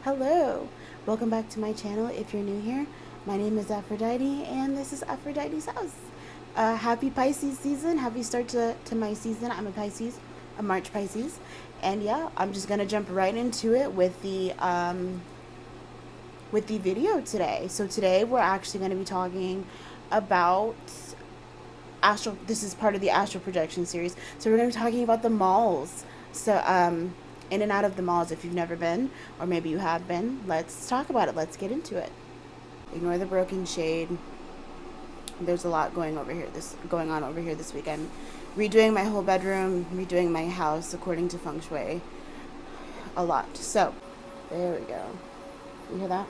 Hello, welcome back to my channel. If you're new here, my name is Aphrodite and this is Aphrodite's house. Happy Pisces season, happy start to my season. I'm a Pisces, a March Pisces, and yeah, I'm just gonna jump right into it with the video today. So today we're actually going to be talking about astral. This is part of the astral projection series, so we're going to be talking about the malls. So in and out of the malls, if you've never been, or maybe you have been, let's talk about it. Let's get into it. Ignore the broken shade. There's a lot going on over here this weekend. Redoing my whole bedroom, redoing my house according to feng shui. A lot. So there we go. You hear that?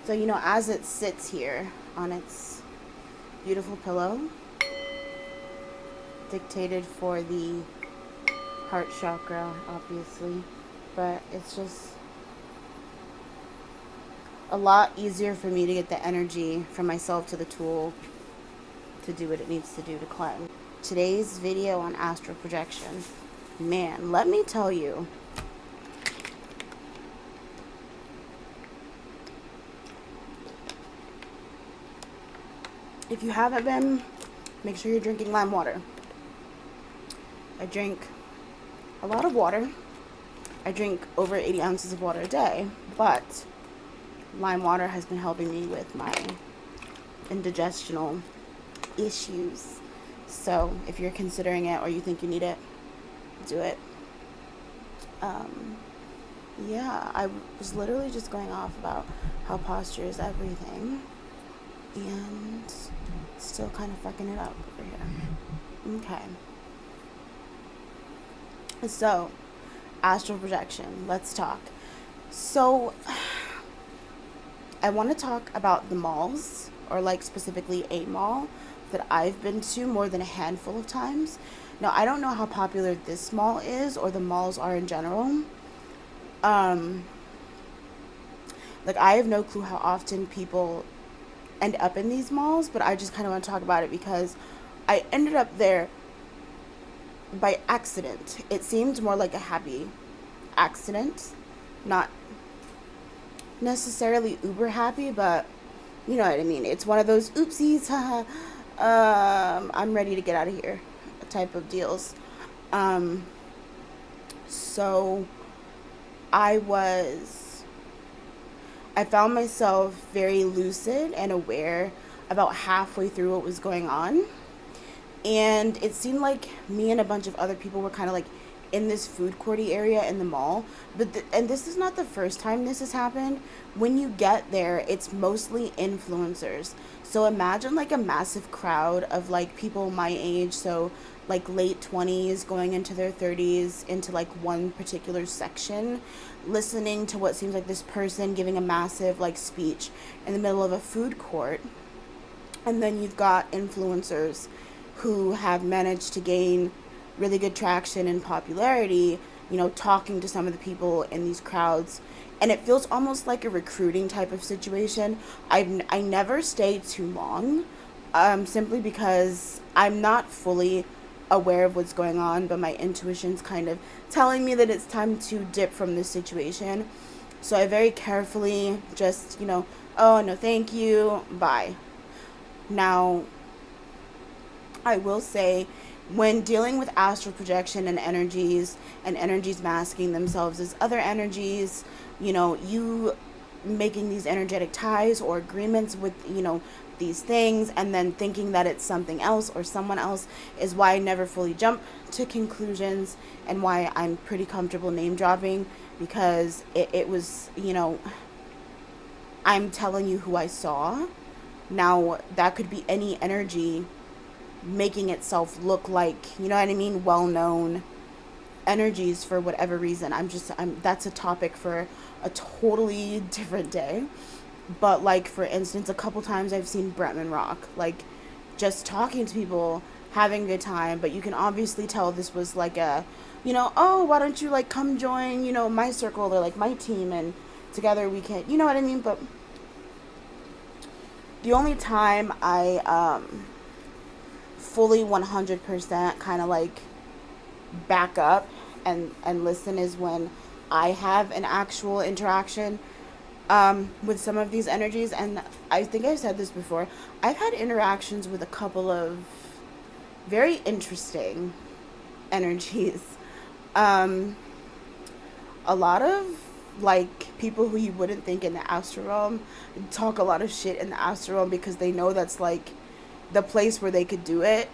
So, as it sits here on its beautiful pillow, dictated for the heart chakra, obviously, but it's just a lot easier for me to get the energy from myself to the tool to do what it needs to do to cleanse. Today's video on astral projection, man, let me tell you, if you haven't been, make sure you're drinking lime water. I drink a lot of water. I drink over 80 ounces of water a day, but lime water has been helping me with my indigestional issues. So if you're considering it or you think you need it, do it. Yeah, I was literally just going off about how posture is everything, and still kind of fucking it up over here. Okay. So, astral projection. Let's talk. So, I want to talk about the malls, or like specifically a mall that I've been to more than a handful of times. Now, I don't know how popular this mall is or the malls are in general. Like, I have no clue how often people end up in these malls, but I just kind of want to talk about it because I ended up there by accident. It seemed more like a happy accident, not necessarily uber happy, but you know what I mean. It's one of those oopsies, I'm ready to get out of here type of deals. So I found myself very lucid and aware about halfway through what was going on. And it seemed like me and a bunch of other people were kind of like in this food courty area in the mall. And this is not the first time this has happened. When you get there, it's mostly influencers. So imagine like a massive crowd of like people my age. So like late 20s going into their 30s into like one particular section, listening to what seems like this person giving a massive like speech in the middle of a food court. And then you've got influencers who have managed to gain really good traction and popularity, talking to some of the people in these crowds. And it feels almost like a recruiting type of situation. I never stay too long, simply because I'm not fully aware of what's going on, but my intuition's kind of telling me that it's time to dip from this situation. So I very carefully just, oh, no, thank you, bye. Now, I will say, when dealing with astral projection and energies masking themselves as other energies, you making these energetic ties or agreements with, these things and then thinking that it's something else or someone else is why I never fully jump to conclusions and why I'm pretty comfortable name dropping, because it was, I'm telling you who I saw. Now, that could be any energy making itself look like, you know what I mean, well-known energies for whatever reason. I'm that's a topic for a totally different day. But like for instance, a couple times I've seen Bretman Rock, like just talking to people, having a good time, but you can obviously tell this was like a, oh, why don't you like come join, my circle or like my team, and together we can, you know what I mean? But the only time I fully 100% kind of like back up and listen is when I have an actual interaction with some of these energies. And I think I've said this before. I've had interactions with a couple of very interesting energies. A lot of like people who you wouldn't think in the astral realm talk a lot of shit in the astral realm because they know that's like the place where they could do it,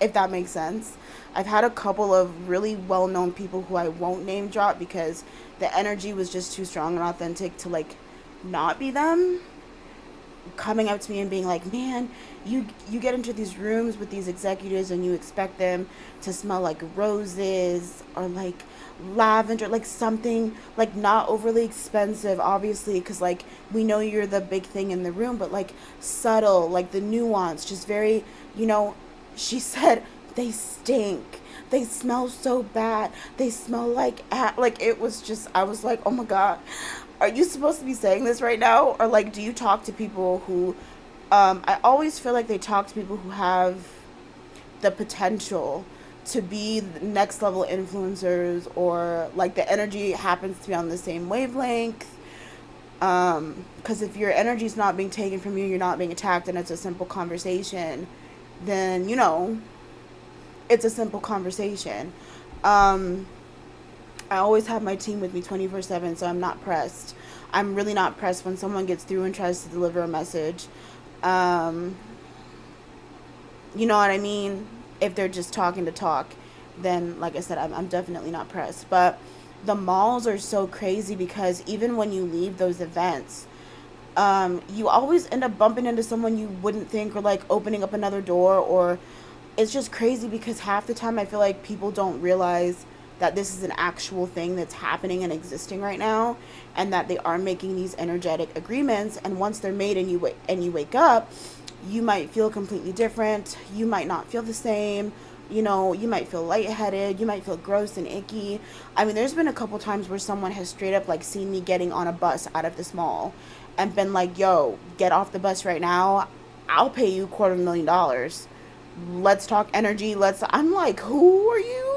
if that makes sense. I've had a couple of really well-known people who I won't name drop because the energy was just too strong and authentic to like not be them, coming up to me and being like, man, you get into these rooms with these executives and you expect them to smell like roses or like lavender, like something like not overly expensive, obviously, because like we know you're the big thing in the room, but like subtle, like the nuance, just very, she said they stink, they smell so bad, they smell like it was just, I was like, oh my god, are you supposed to be saying this right now? Or like, do you talk to people who I always feel like they talk to people who have the potential to be the next level influencers, or like the energy happens to be on the same wavelength. Because if your energy is not being taken from you, you're not being attacked, and it's a simple conversation, then it's a simple conversation. I always have my team with me 24/7, so I'm not pressed. I'm really not pressed when someone gets through and tries to deliver a message. You know what I mean? If they're just talking to talk, then like I said, I'm definitely not pressed. But the malls are so crazy because even when you leave those events, you always end up bumping into someone you wouldn't think, or like opening up another door, or it's just crazy because half the time I feel like people don't realize that this is an actual thing that's happening and existing right now, and that they are making these energetic agreements, and once they're made and you wake up, you might feel completely different, you might not feel the same, you might feel lightheaded, you might feel gross and icky. I mean, there's been a couple times where someone has straight up like seen me getting on a bus out of this mall and been like, yo, get off the bus right now, I'll pay you $250,000, let's talk energy, I'm like, who are you?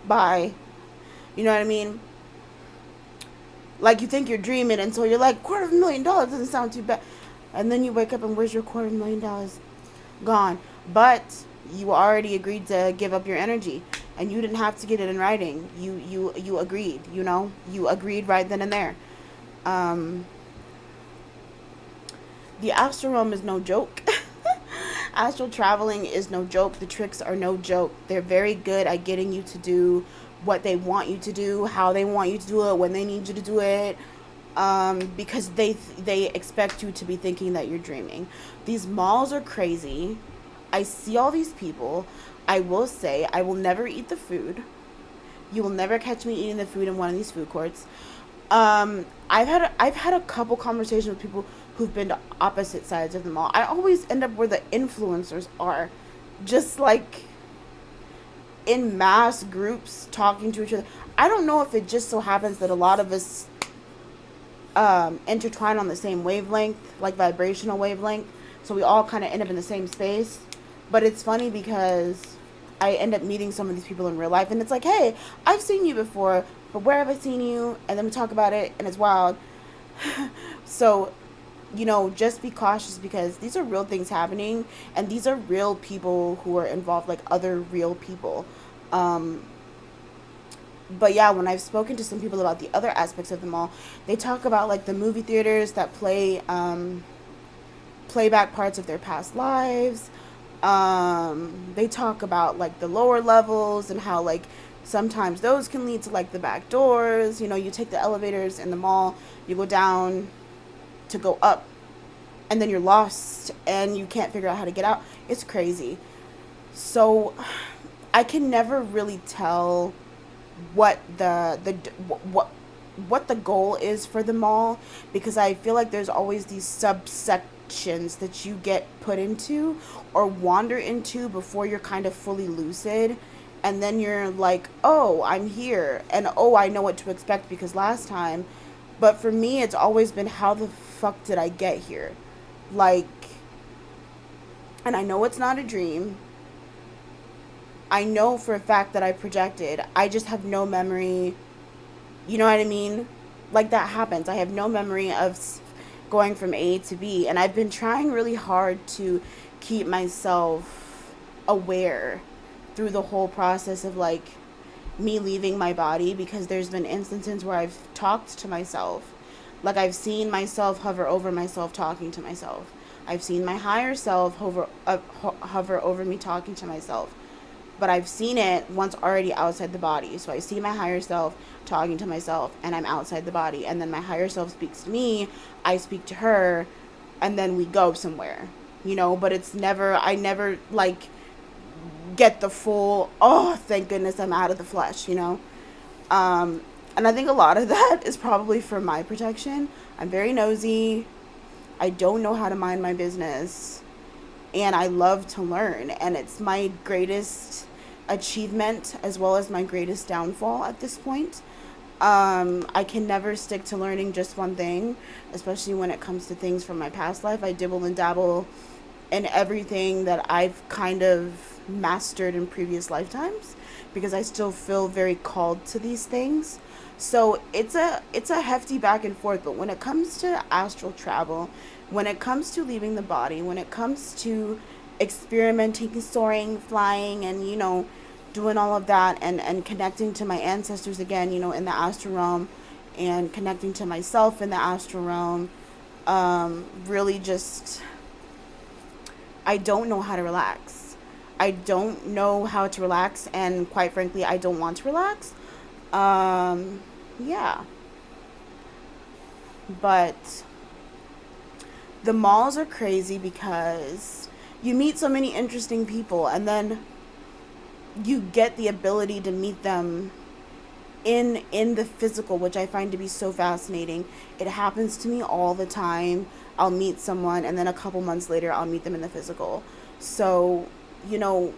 Bye. You know what I mean? Like, you think you're dreaming until you're like, $250,000 doesn't sound too bad, and then you wake up and where's your $250,000? Gone. But you already agreed to give up your energy, and you didn't have to get it in writing. You agreed. You agreed right then and there. The astral realm is no joke. Astral traveling is no joke. The tricks are no joke. They're very good at getting you to do what they want you to do, how they want you to do it, when they need you to do it, because they expect you to be thinking that you're dreaming. These malls are crazy. I see all these people. I will say, I will never eat the food. You will never catch me eating the food in one of these food courts. I've had a couple conversations with people who've been to opposite sides of the mall. I always end up where the influencers are, just like in mass groups talking to each other. I don't know if it just so happens that a lot of us intertwine on the same wavelength, like vibrational wavelength, so we all kind of end up in the same space. But it's funny because I end up meeting some of these people in real life, and it's like, hey, I've seen you before, but where have I seen you? And then we talk about it, and it's wild. So, just be cautious, because these are real things happening, and these are real people who are involved, like other real people. But yeah, when I've spoken to some people about the other aspects of the mall, they talk about like the movie theaters that play back parts of their past lives. They talk about like the lower levels and how like sometimes those can lead to like the back doors. You take the elevators in the mall, you go down to go up, and then you're lost and you can't figure out how to get out. It's crazy. So I can never really tell what what the goal is for them all, because I feel like there's always these subsections that you get put into or wander into before you're kind of fully lucid, and then you're like, oh, I'm here, and oh, I know what to expect because last time. But for me, it's always been, how the fuck did I get here? Like, and I know it's not a dream. I know for a fact that I projected. I just have no memory. You know what I mean? Like, that happens. I have no memory of going from A to B. And I've been trying really hard to keep myself aware through the whole process of, like, me leaving my body, because there's been instances where I've talked to myself. Like, I've seen myself hover over myself talking to myself. I've seen my higher self hover over me talking to myself. But I've seen it once already outside the body. So I see my higher self talking to myself, and I'm outside the body. And then my higher self speaks to me, I speak to her, and then we go somewhere. You know, but it's never, I never, like, get the full, oh, thank goodness I'm out of the flesh, you know? And I think a lot of that is probably for my protection. I'm very nosy. I don't know how to mind my business. And I love to learn. And it's my greatest achievement as well as my greatest downfall at this point. I can never stick to learning just one thing, especially when it comes to things from my past life. I dibble and dabble in everything that I've kind of mastered in previous lifetimes, because I still feel very called to these things. So it's a hefty back and forth. But when it comes to astral travel, when it comes to leaving the body, when it comes to experimenting, soaring, flying, and, you know, doing all of that, and connecting to my ancestors again, you know, in the astral realm, and connecting to myself in the astral realm, really just, I don't know how to relax. I don't know how to relax, and quite frankly, I don't want to relax. Yeah. But the malls are crazy because you meet so many interesting people, and then you get the ability to meet them in the physical, which I find to be so fascinating. It happens to me all the time. I'll meet someone, and then a couple months later I'll meet them in the physical. So, you know,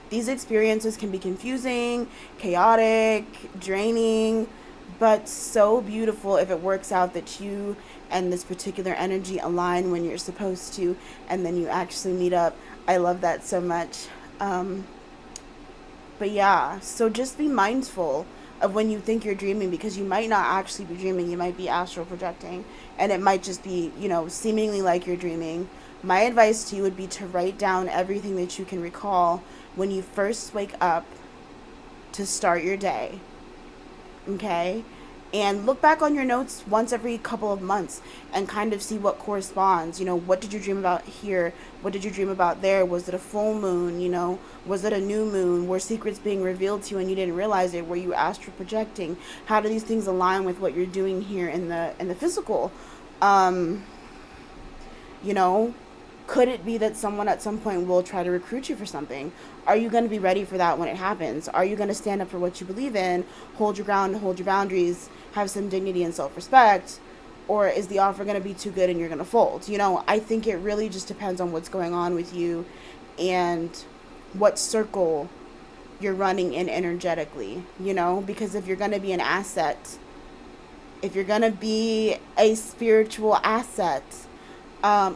these experiences can be confusing, chaotic, draining, but so beautiful if it works out that you and this particular energy align when you're supposed to, and then you actually meet up. I love that so much. But yeah, so just be mindful of when you think you're dreaming, because you might not actually be dreaming. You might be astral projecting, and it might just be, you know, seemingly like you're dreaming. My advice to you would be to write down everything that you can recall when you first wake up to start your day. Okay? And look back on your notes once every couple of months and kind of see what corresponds. You know, what did you dream about here? What did you dream about there? Was it a full moon? You know, was it a new moon? Were secrets being revealed to you and you didn't realize it? Were you astral projecting? How do these things align with what you're doing here in the physical? You know, could it be that someone at some point will try to recruit you for something? Are you going to be ready for that when it happens? Are you going to stand up for what you believe in, hold your ground, hold your boundaries, have some dignity and self-respect? Or is the offer going to be too good and you're going to fold? You know, I think it really just depends on what's going on with you and what circle you're running in energetically, you know? Because if you're going to be an asset, if you're going to be a spiritual asset,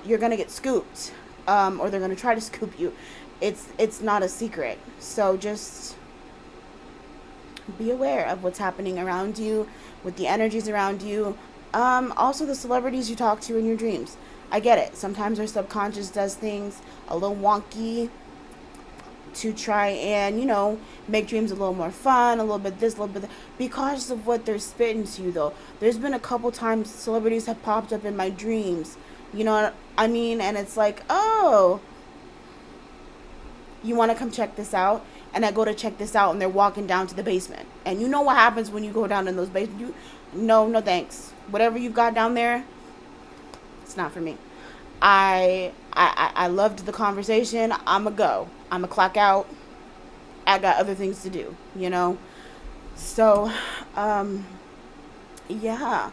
you're going to get scooped, or they're going to try to scoop you. It's not a secret. So just be aware of what's happening around you, with the energies around you. Also the celebrities you talk to in your dreams. I get it. Sometimes our subconscious does things a little wonky to try and, you know, make dreams a little more fun, a little bit this, a little bit that, because of what they're spitting to you, though. There's been a couple times celebrities have popped up in my dreams. You know what I mean? And it's like, oh, you want to come check this out? And I go to check this out, and they're walking down to the basement. And you know what happens when you go down in those basements? No thanks. Whatever you've got down there, it's not for me. I loved the conversation. I'm a go. I'm a clock out. I got other things to do, you know? So, yeah,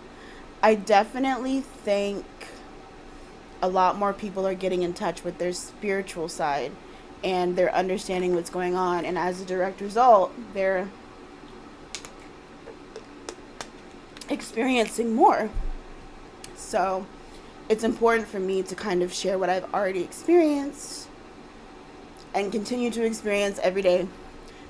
I definitely think a lot more people are getting in touch with their spiritual side and they're understanding what's going on. And as a direct result, they're experiencing more. So it's important for me to kind of share what I've already experienced and continue to experience every day.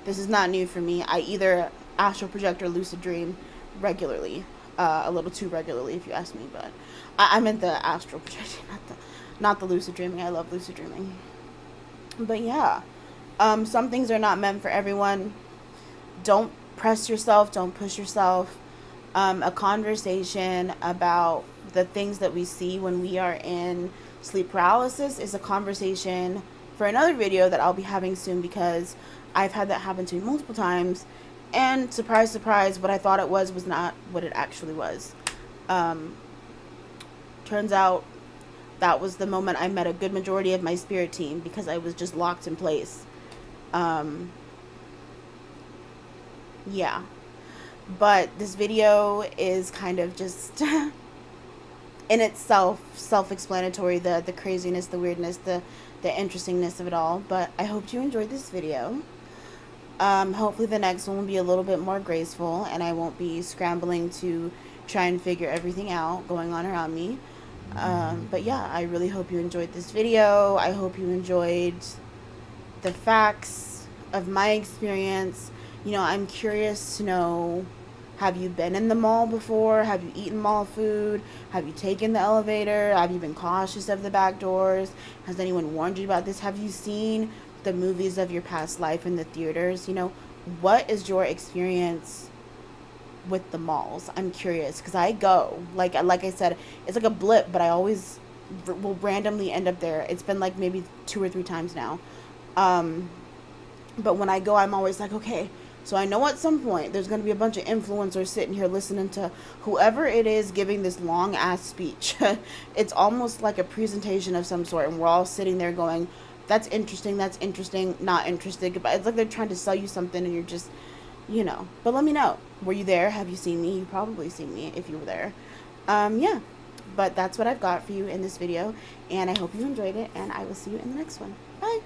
This is not new for me. I either astral project or lucid dream regularly, a little too regularly if you ask me, but I meant the astral projecting, not the lucid dreaming. I love lucid dreaming. But yeah, some things are not meant for everyone. Don't press yourself, don't push yourself. A conversation about the things that we see when we are in sleep paralysis is a conversation for another video that I'll be having soon, because I've had that happen to me multiple times, and surprise, surprise, what I thought it was not what it actually was. Turns out that was the moment I met a good majority of my spirit team, because I was just locked in place. Yeah. But this video is kind of just in itself self-explanatory, the craziness, the weirdness, the interestingness of it all. But I hope you enjoyed this video. Hopefully the next one will be a little bit more graceful and I won't be scrambling to try and figure everything out going on around me. But yeah, I really hope you enjoyed this video. I hope you enjoyed the facts of my experience. You know, I'm curious to know, have you been in the mall before? Have you eaten mall food? Have you taken the elevator? Have you been cautious of the back doors? Has anyone warned you about this? Have you seen the movies of your past life in the theaters? You know, what is your experience with the malls? I'm curious, because I go, like I said, it's like a blip, but I always will randomly end up there. It's been like maybe 2 or 3 times now. But when I go, I'm always like, okay, so I know at some point there's going to be a bunch of influencers sitting here listening to whoever it is giving this long ass speech. It's almost like a presentation of some sort, and we're all sitting there going, that's interesting, not interested. But it's like they're trying to sell you something and you're just, you know. But let me know. Were you there? Have you seen me? You probably seen me if you were there. Yeah. But that's what I've got for you in this video, and I hope you enjoyed it, and I will see you in the next one. Bye.